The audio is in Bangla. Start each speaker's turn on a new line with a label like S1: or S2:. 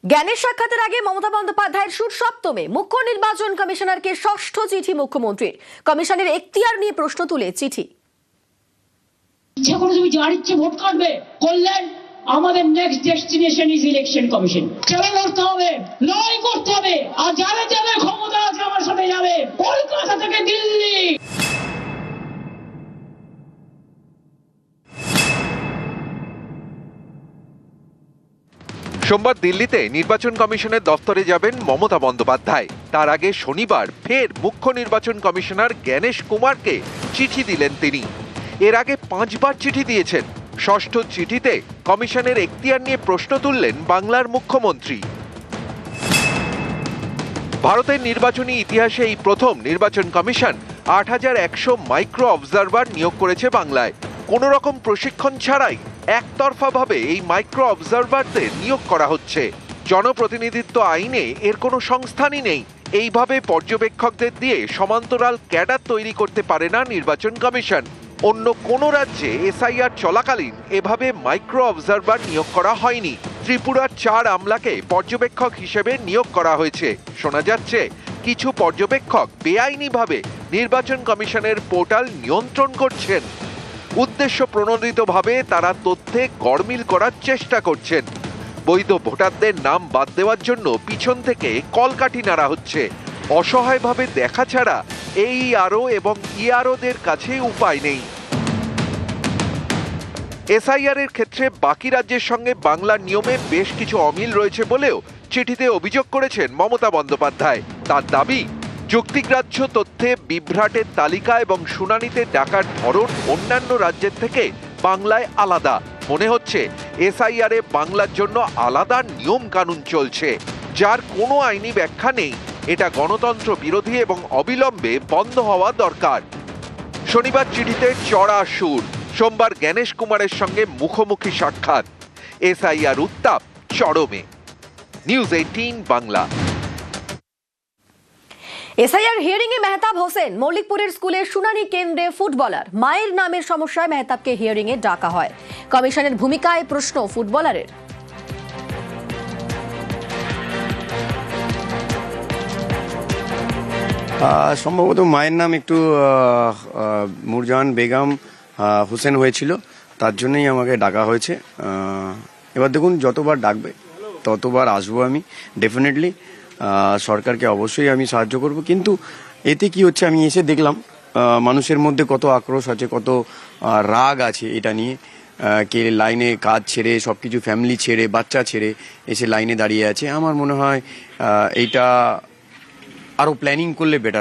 S1: জ্ঞানের সাক্ষাতের আগে মমতা বন্দ্যোপাধ্যায়ের সুর সপ্তমে মুখ্য নির্বাচন কমিশনারকে ষষ্ঠ চিঠি মুখ্যমন্ত্রীর। কমিশনের এখতিয়ার নিয়ে প্রশ্ন তুলে চিঠি।
S2: ইচ্ছা করে তুমি যার ইচ্ছে ভোট কাটবে করলেন, আমাদের next destination is election commission. চলে করতে হবে, লড়াই করতে হবে, আর যারা যাবে ক্ষমতা আছে আমার সাথে যাবে, কলকাতা থেকে দিল্লি।
S3: সোমবার দিল্লিতে নির্বাচন কমিশনের দফতরে যাবেন মমতা বন্দ্যোপাধ্যায়। তার আগে শনিবার ফের মুখ্য নির্বাচন কমিশনার জ্ঞানেশ কুমারকে চিঠি দিলেন তিনি। এর আগে 5 বার চিঠি দিয়েছেন। ষষ্ঠ চিঠিতে কমিশনের এখতিয়ার নিয়ে প্রশ্ন তুললেন বাংলার মুখ্যমন্ত্রী। ভারতের নির্বাচনী ইতিহাসে এই প্রথম নির্বাচন কমিশন 8100 মাইক্রো অবজারভার নিয়োগ করেছে বাংলায়। কোনো রকম প্রশিক্ষণ ছাড়াই একতরফাভাবে এই মাইক্রো অবজারভারদের নিয়োগ করা হচ্ছে। জনপ্রতিনিধিত্ব আইনে এর কোনো সংস্থানই নেই। এইভাবে পর্যবেক্ষকদের দিয়ে সমান্তরাল ক্যাডার তৈরি করতে পারে না নির্বাচন কমিশন। অন্য কোনো রাজ্যে এসআইআর চলাকালীন এভাবে মাইক্রো অবজারভার নিয়োগ করা হয়নি। ত্রিপুরার 4 আমলাকে পর্যবেক্ষক হিসেবে নিয়োগ করা হয়েছে। শোনা যাচ্ছে কিছু পর্যবেক্ষক বেআইনিভাবে নির্বাচন কমিশনের পোর্টাল নিয়ন্ত্রণ করছেন। উদ্দেশ্য প্রণোদিতভাবে তারা তথ্যে গরমিল করার চেষ্টা করছেন। বৈধ ভোটারদের নাম বাদ দেওয়ার জন্য পিছন থেকে কলকাঠি নাড়া হচ্ছে। অসহায়ভাবে দেখা ছাড়া এই আরও এবং ইআরওদের কাছে উপায় নেই। এসআইআর এর ক্ষেত্রে বাকি রাজ্যের সঙ্গে বাংলার নিয়মে বেশ কিছু অমিল রয়েছে বলেও চিঠিতে অভিযোগ করেছেন মমতা বন্দ্যোপাধ্যায়। তার দাবি, যুক্তিগ্রাহ্য তথ্যে বিভ্রাটের তালিকা এবং শুনানিতে ডাকার ধরন অন্যান্য রাজ্যের থেকে বাংলায় আলাদা। মনে হচ্ছে এসআইআর এ বাংলার জন্য আলাদা নিয়ম কানুন চলছে, যার কোনো আইনি ব্যাখ্যা নেই। এটা গণতন্ত্র বিরোধী এবং অবিলম্বে বন্ধ হওয়া দরকার। শনিবার চিঠিতে চড়া সুর। সোমবার জ্ঞানেশ কুমারের সঙ্গে মুখোমুখি সাক্ষাৎ। এসআইআর উত্তাপ চরমে। নিউজ 18 বাংলা।
S1: এসআইআর হিয়ারিং এ মেহতাব হোসেন মল্লিকপুরের স্কুলের শুনানি কেন্দ্রে ফুটবলার। মায়ের নামের সমস্যায় মেহতাবকে হিয়ারিং এ ডাকা হয়। কমিশনের ভূমিকায় প্রশ্ন ফুটবলারের।
S4: সম্ভবত মায়ের নাম একটু মুরজান বেগম হোসেন হয়েছিল, তার জন্যই আমাকে ডাকা হয়েছে। এবার দেখুন, যতবার ডাকবে ততবার আসবো আমি। ডেফিনেটলি সরকারকে অবশ্যই আমি সাহায্য করব। কিন্তু এতে কি হচ্ছে, আমি এসে দেখলাম মানুষের মধ্যে কত আক্রোশ আছে, কত রাগ আছে এটা নিয়ে। কে লাইনে কাজ ছেড়ে, সব কিছু ফ্যামিলি ছেড়ে, বাচ্চা ছেড়ে এসে লাইনে দাঁড়িয়ে আছে। আমার মনে হয় এইটা আরও প্ল্যানিং করলে বেটার।